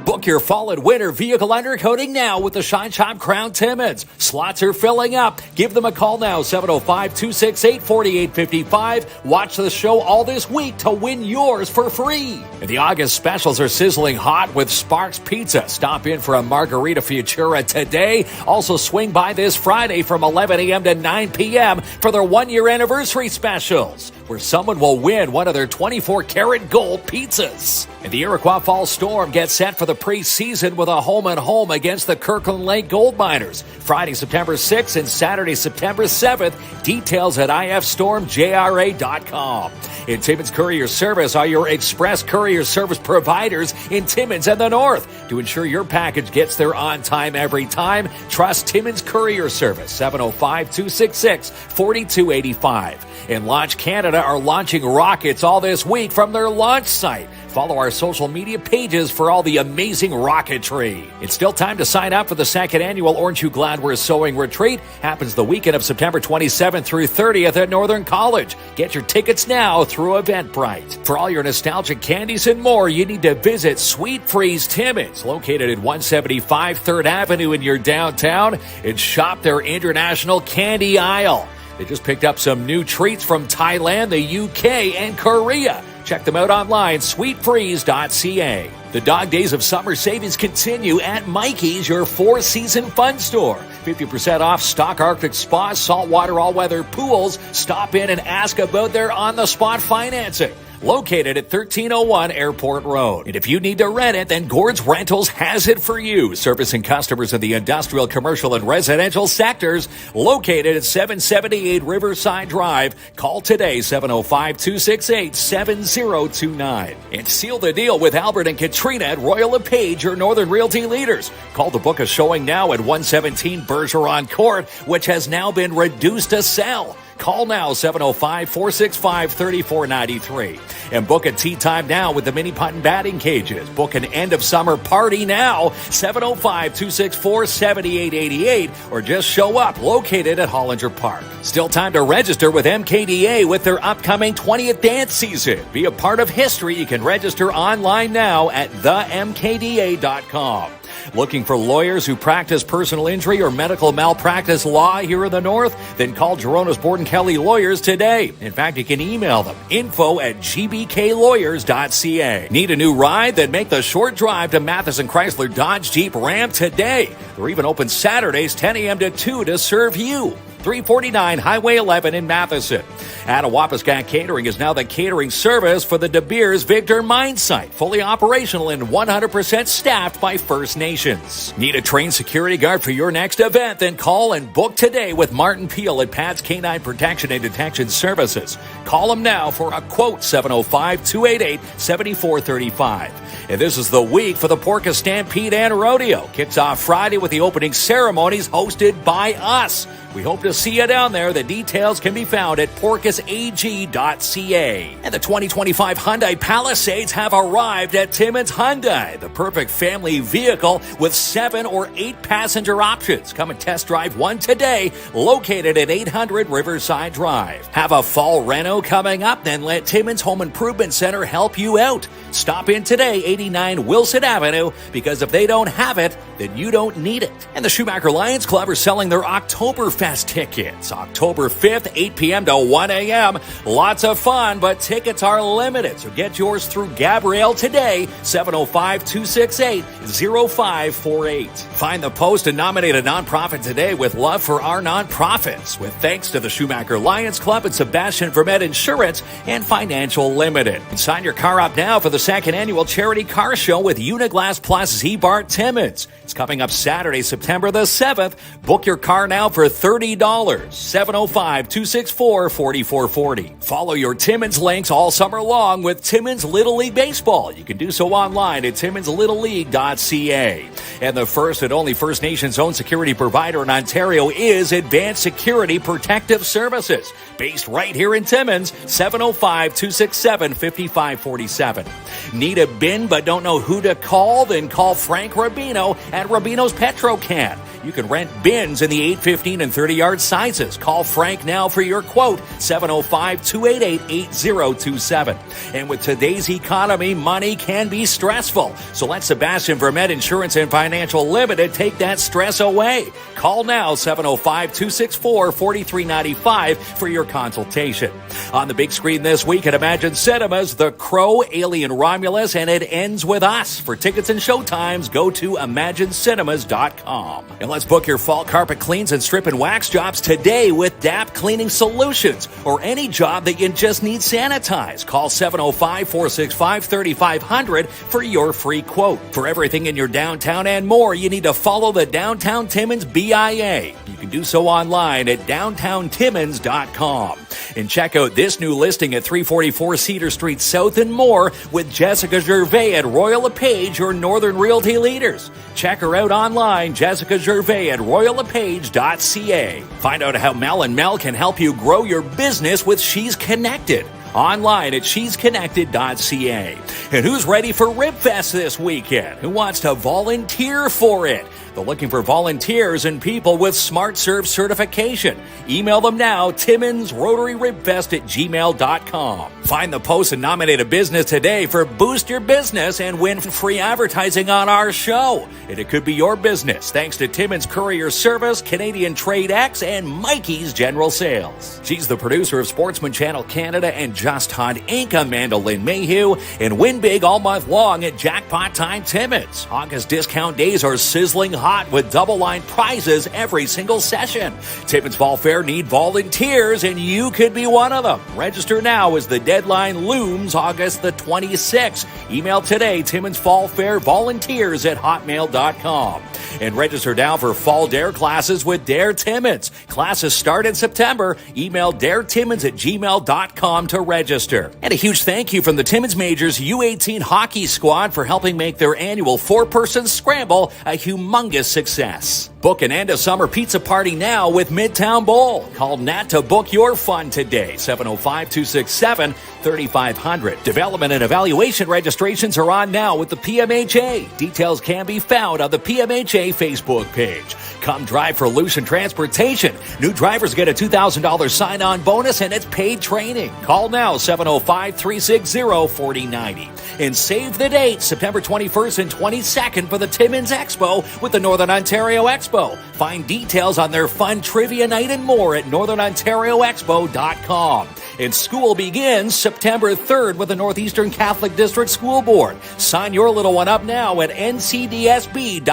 Book your fall and winter vehicle undercoating now with the Shine Shop Krown Timmins. Slots are filling up. Give them a call now, 705-268-4855. Watch the show all this week to win yours for free. And the August specials are sizzling hot with Sparks Pizza. Stop in for a Margarita Futura today. Also swing by this Friday from 11 a.m. to 9 p.m. for their one-year anniversary specials, where someone will win one of their 24-karat gold pizzas. And the Iroquois Falls Storm gets set for the preseason with a home-and-home against the Kirkland Lake Gold Miners. Friday, September 6th and Saturday, September 7th. Details at ifstormjra.com. And Timmins Courier Service are your express courier service providers in Timmins and the North. To ensure your package gets there on time every time, trust Timmins Courier Service, 705-266-4285. And Launch Canada are launching rockets all this week from their launch site. Follow our social media pages for all the amazing rocketry. It's still time to sign up for the second annual Orange You Glad We're Sewing Retreat. Happens the weekend of September 27th through 30th at Northern College. Get your tickets now through Eventbrite. For all your nostalgic candies and more, you need to visit Sweet Freeze Timmins, located at 175 3rd Avenue in your downtown, and shop their international candy aisle. They just picked up some new treats from Thailand, the UK, and Korea. Check them out online, sweetfreeze.ca. The dog days of summer savings continue at Mikey's, your four-season fun store. 50% off stock Arctic spas, saltwater all-weather pools. Stop in and ask about their on-the-spot financing. Located at 1301 Airport Road. And if you need to rent it, then Gord's Rentals has it for you. Servicing customers in the industrial, commercial, and residential sectors. Located at 778 Riverside Drive. Call today, 705-268-7029. And seal the deal with Albert and Katrina at Royal LePage, your Northern Realty leaders. Call to book a showing now at 117 Bergeron Court, which has now been reduced to sell. Call now, 705-465-3493. And book a tea time now with the mini putt and batting cages. Book an end of summer party now, 705-264-7888, or just show up, located at Hollinger Park. Still time to register with MKDA with their upcoming 20th dance season. Be a part of history. You can register online now at themkda.com. Looking for lawyers who practice personal injury or medical malpractice law here in the North? Then call Gerona's Borden Kelly Lawyers today. In fact, you can email them, info@gbklawyers.ca. Need a new ride? Then make the short drive to Matheson Chrysler Dodge Jeep Ram today. They're even open Saturdays 10 a.m. to 2 to serve you. 349 Highway 11 in Matheson. Attawapiskat Catering is now the catering service for the De Beers Victor Mine Site, fully operational and 100% staffed by First Nations. Need a trained security guard for your next event? Then call and book today with Martin Peel at Pat's Canine Protection and Detection Services. Call him now for a quote, 705-288-7435. And this is the week for the Porca Stampede and Rodeo. Kicks off Friday with the opening ceremonies hosted by us. We hope to see you down there. The details can be found at porcasag.ca. And the 2025 Hyundai Palisades have arrived at Timmins Hyundai, the perfect family vehicle with 7 or 8 passenger options. Come and test drive one today, located at 800 Riverside Drive. Have a fall reno coming up? Then let Timmins Home Improvement Center help you out. Stop in today, 89 Wilson Avenue, because if they don't have it, then you don't need it. And the Schumacher Lions Club are selling their Oktoberfest tickets. October 5th, 8 p.m. to 1 a.m. Lots of fun, but tickets are limited. So get yours through Gabrielle today, 705-268-0548. Find the post and nominate a nonprofit today with love for our nonprofits. With thanks to the Schumacher Lions Club and Sebastian Vermette Insurance and Financial Limited. And sign your car up now for the second annual charity car show with Uniglass Plus Z-Bar Timmins. It's coming up Saturday, September the 7th. Book your car now for $30. 705-264-4440. Follow your Timmins links all summer long with Timmins Little League Baseball. You can do so online at timminslittleleague.ca. And the first and only First Nations owned security provider in Ontario is Advanced Security Protective Services, based right here in Timmins, 705-267-5547. Need a bin but don't know who to call? Then call Frank Rubino at Rubino's Petrocan. You can rent bins in the 8, 15, and 30-yard sizes. Call Frank now for your quote, 705-288-8027. And with today's economy, money can be stressful. So let Sebastian Vermette Insurance and Financial Limited take that stress away. Call now, 705-264-4395 for your consultation. On the big screen this week at Imagine Cinemas, The Crow, Alien Romulus, and It Ends With Us. For tickets and showtimes, go to ImagineCinemas.com. And let's book your fall carpet cleans and strip and wax jobs today with DAP Cleaning Solutions, or any job that you just need sanitized. Call 705-465-3500 for your free quote. For everything in your downtown and more, you need to follow the Downtown Timmins BIA. You can do so online at downtowntimmins.com. And check out this new listing at 344 Cedar Street South and more with Jessica Gervais at Royal LePage, your Northern Realty leaders. Check her out online, Jessica Gervais at royallepage.ca. Find out how Mel and Mel can help you grow your business with She's Connected. Online at shesconnected.ca. And who's ready for Ribfest this weekend? Who wants to volunteer for it? They're looking for volunteers and people with SmartServe certification. Email them now, TimminsRotaryRibFest@gmail.com. Find the post and nominate a business today for Boost Your Business and win free advertising on our show. And it could be your business thanks to Timmins Courier Service, Canadian Trade X, and Mikey's General Sales. She's the producer of Sportsman Channel Canada and Just Hunt Inc. Amanda Lynn Mayhew. And win big all month long at Jackpot Time Timmins. August discount days are sizzling hot with double-line prizes every single session. Timmins Fall Fair need volunteers, and you could be one of them. Register now as the deadline looms August the 26th. Email today, Timmins Fall Fair volunteers at hotmail.com. And register now for Fall Dare classes with Dare Timmins. Classes start in September. Email daretimmins@gmail.com to register. And a huge thank you from the Timmins Majors U18 hockey squad for helping make their annual 4-person scramble a humongous success. Book an end of summer pizza party now with Midtown Bowl. Call Nat to book your fun today, 705-267-3500. Development and evaluation registrations are on now with the PMHA. Details can be found on the PMHA Facebook page. Come drive for Lucian Transportation. New drivers get a $2,000 sign-on bonus and it's paid training. Call now, 705-360-4090. And save the date, September 21st and 22nd for the Timmins Expo with the Northern Ontario Expo. Find details on their fun trivia night and more at northernontarioexpo.com. And school begins September 3rd with the Northeastern Catholic District School Board. Sign your little one up now at ncdsb.on.ca.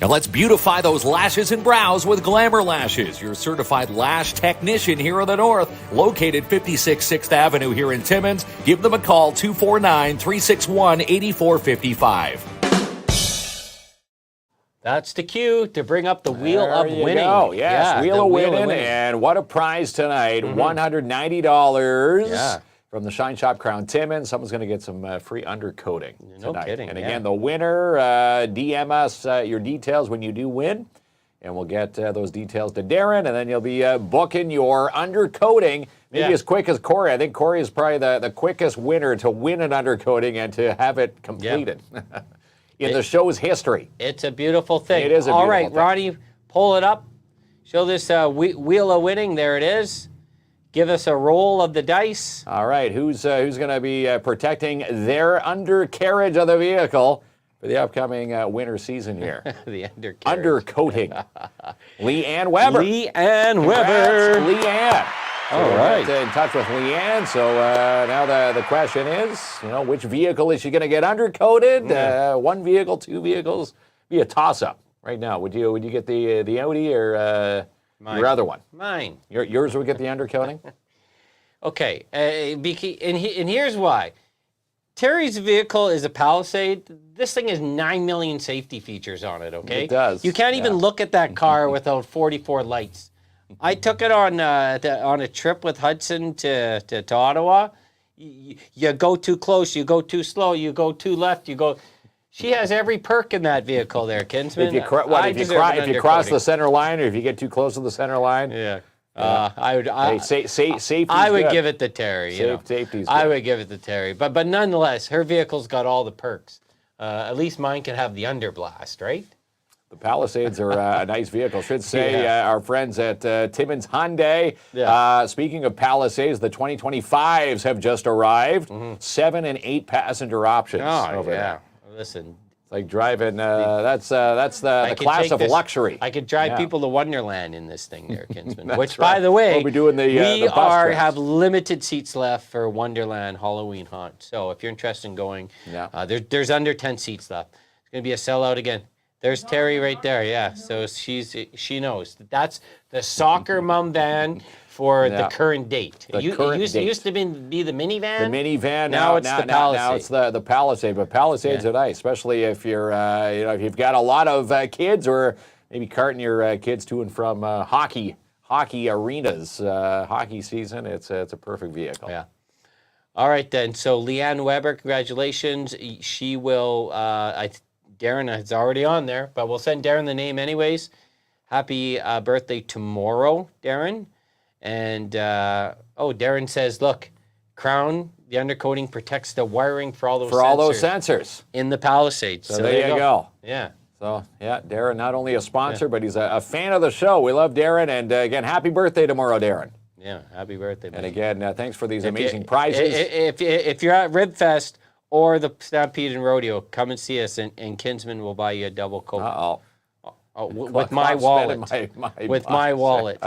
Now let's beautify those lashes and brows with Glamour Lashes, your certified lash technician here in the North, located 56 6th Avenue here in Timmins. Give them a call, 249-361-8455. That's the cue to bring up the Wheel of Winning. Go. Yes, Yeah, Wheel the of Winning. And what a prize tonight. $190 from the Shine Shop Krown Timmins. Someone's going to get some free undercoating tonight. No kidding. And again, the winner, DM us your details when you do win. And we'll get those details to Darren, and then you'll be booking your undercoating. Maybe as quick as Corey. I think Corey is probably the quickest winner to win an undercoating and to have it completed. In the show's history. It's a beautiful thing. It is a beautiful All right, thing. Ronnie, pull it up. Show this Wheel of Winning. There it is. Give us a roll of the dice. All right, who's going to be protecting their undercarriage of the vehicle for the upcoming winter season here? The undercarriage. Undercoating. Leanne Weber. Leanne Weber. Congrats, Leanne. All right. In touch with Leanne. So now the question is, which vehicle is she going to get undercoated? One vehicle, two vehicles? Be a toss-up right now. Would you get the Audi or your other one? Mine. Yours would get the undercoating? Okay. And here's why. Terry's vehicle is a Palisade. This thing has 9 million safety features on it, okay? It does. You can't even look at that car without 44 lights. I took it on a trip with Hudson to Ottawa. You go too close, you go too slow, you go too left, you go... She has every perk in that vehicle there, Kinsman. If you cross the center line, or if you get too close to the center line, safety. I would give it to Terry. Safety's I good. would give it to Terry, but nonetheless, her vehicle's got all the perks. At least mine can have the underblast, right? The Palisades are a nice vehicle. Should say our friends at Timmins Hyundai. Yeah. Speaking of Palisades, the 2025s have just arrived. 7 and 8 passenger options over there. Listen, it's like driving. That's the class of luxury. I could drive people to Wonderland in this thing, there, Kinsman. Which, by the way, we'll be doing the bus trips. have limited seats left for Wonderland Halloween Haunt. So if you're interested in going, there's under 10 seats left. It's going to be a sellout again. There's Terry right there. Yeah, so she knows. That's the soccer mom van for the current date. It used to be the minivan. The minivan. Now it's the Palisade. Now it's the Palisade. But Palisades are nice, especially if you're if you've got a lot of kids, or maybe carting your kids to and from hockey arenas. Hockey season. It's a perfect vehicle. Yeah. All right then. So Leanne Weber, congratulations. She will. Darren is already on there, but we'll send Darren the name anyways. Happy birthday tomorrow, Darren. And, Darren says, look, Krown, the undercoating protects the wiring for all those sensors in the Palisade. So there you go. Yeah. So, Darren, not only a sponsor, but he's a fan of the show. We love Darren. And, again, happy birthday tomorrow, Darren. Yeah, happy birthday, man. And, again, thanks for these amazing prizes. If you're at Ribfest or the Stampede and Rodeo, come and see us, and Kinsman will buy you a double coat. With my wallet. With my wallet.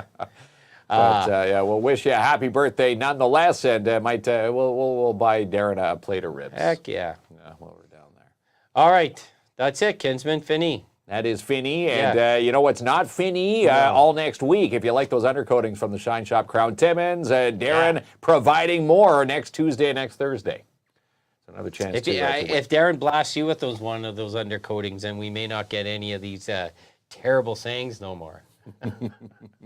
But we'll wish you a happy birthday nonetheless, and we'll buy Darren a plate of ribs. Heck yeah. While we're down there. All right, that's it, Kinsman. Fini. That is Fini, and you know what's not Fini? All next week, if you like those undercoatings from the Shine Shop Krown Timmins, Darren providing more next Tuesday, next Thursday. Another chance. If Darren blasts you with one of those undercoatings, then we may not get any of these terrible sayings no more.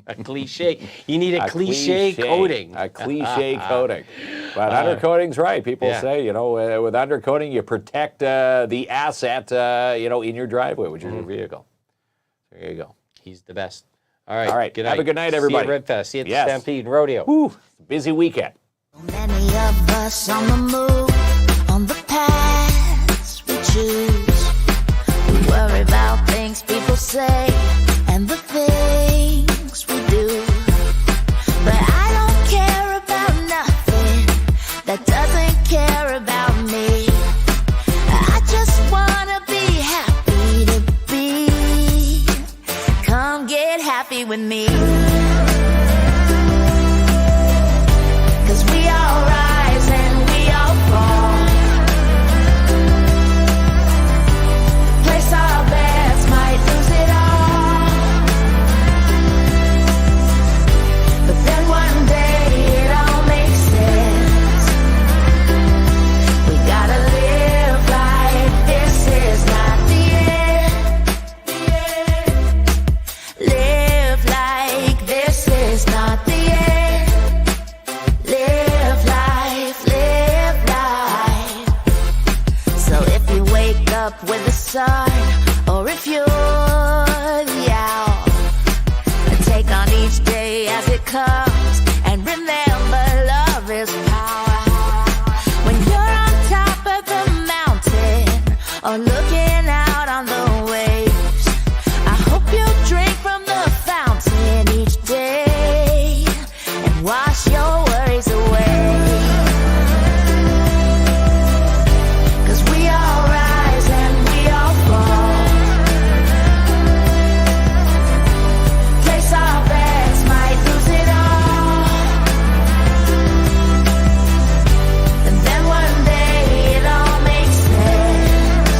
A cliche. You need a cliche coating. A cliche coating. But undercoating's right. People say, with undercoating, you protect the asset, in your driveway, which is your vehicle. There you go. He's the best. All right. Good night. Have a good night, everybody. See you at Ribfest. See you at the Stampede and Rodeo. Woo. Busy weekend. Many of us on the move, on the paths we choose. We worry about things people say and the things we do. But I don't care about nothing that doesn't care about me. I just wanna be happy to be. Come get happy with me. 'Cause we all rise and we all fall. Place our bets, might lose it all. But then one day it all makes sense. We gotta live like this is not the end. Live like this is not the end. Live life, live life. So if you wake up with a sun, or if you're the owl, take on each day as it comes, and remember love is power. When you're on top of the mountain, or looking out on the waves, I hope you drink from the fountain each day, and wash your worries away. 'Cause we all rise and we all fall. Place our bets, might lose it all. And then one day it all makes sense.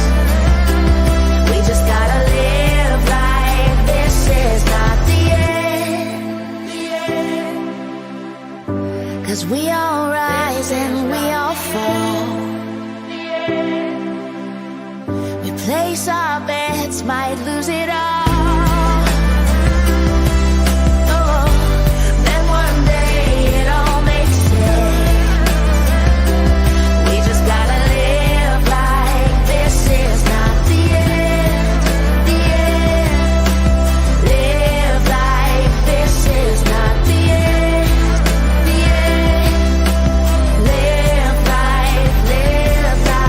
We just gotta live like this is not the end. 'Cause we all rise and we all fall. We place our bets, might lose it all. Oh, then one day it all makes sense. We just gotta live like this is not the end. The end. Live like this is not the end. The end. Live life, live life.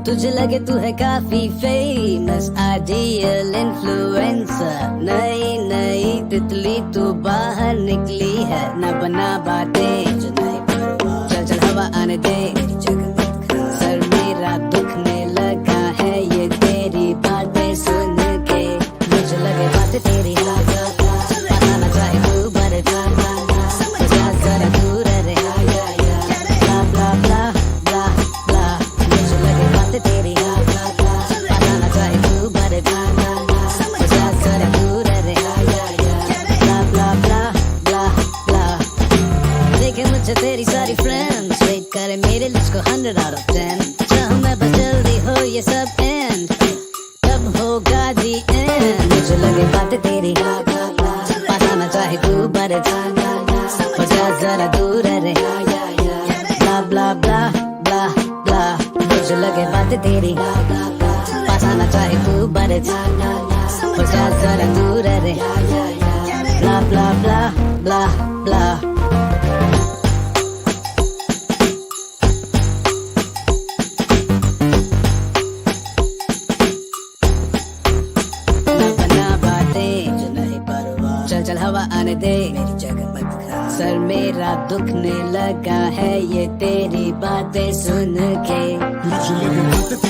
तुझे लगे तू है काफी famous, ideal influencer, नई नई तितली तू बाहर निकली है, न बना बातें जो नहीं परवाह, चल चल हवा आने दे, सर मेरा दुखने लगा है ये तेरी बातें सुन के, मुझे लगे बातें तेरी पता न चाहे तू बड़े जरा दूर रहे, ब्ला ब्ला ब्ला ब्ला ब्ला, मुझे लगे बातें तेरी पता न चाहे तू बड़े जरा दूर रहे, ब्ला ब्ला ब्ला ब्ला ब्ला। देखे मुझे तेरी सारी फ्रेंड्स, रेट करे मेरे लिस्ट को 100 out of 10, चाहूँ मैं बस जल्दी हो ये सब एंड, कब होगा दी एंड, मुझे लगे बातें तेरी पता न चाहे तू बड़े जरा दूर रहे, ब्ला ब्ला ब्ला ब्ला ब्ला, मुझे लगे बातें तेरी पता न चाहे तू बड़े जरा दूर रहे, ब्ला ब्ला ब्ला ब्ला ब्ला। चल चल हवा आने दे, मेरी जगह मत खा, सर मेरा दुखने लगा है ये तेरी बातें सुन के, मुझे लगे बातें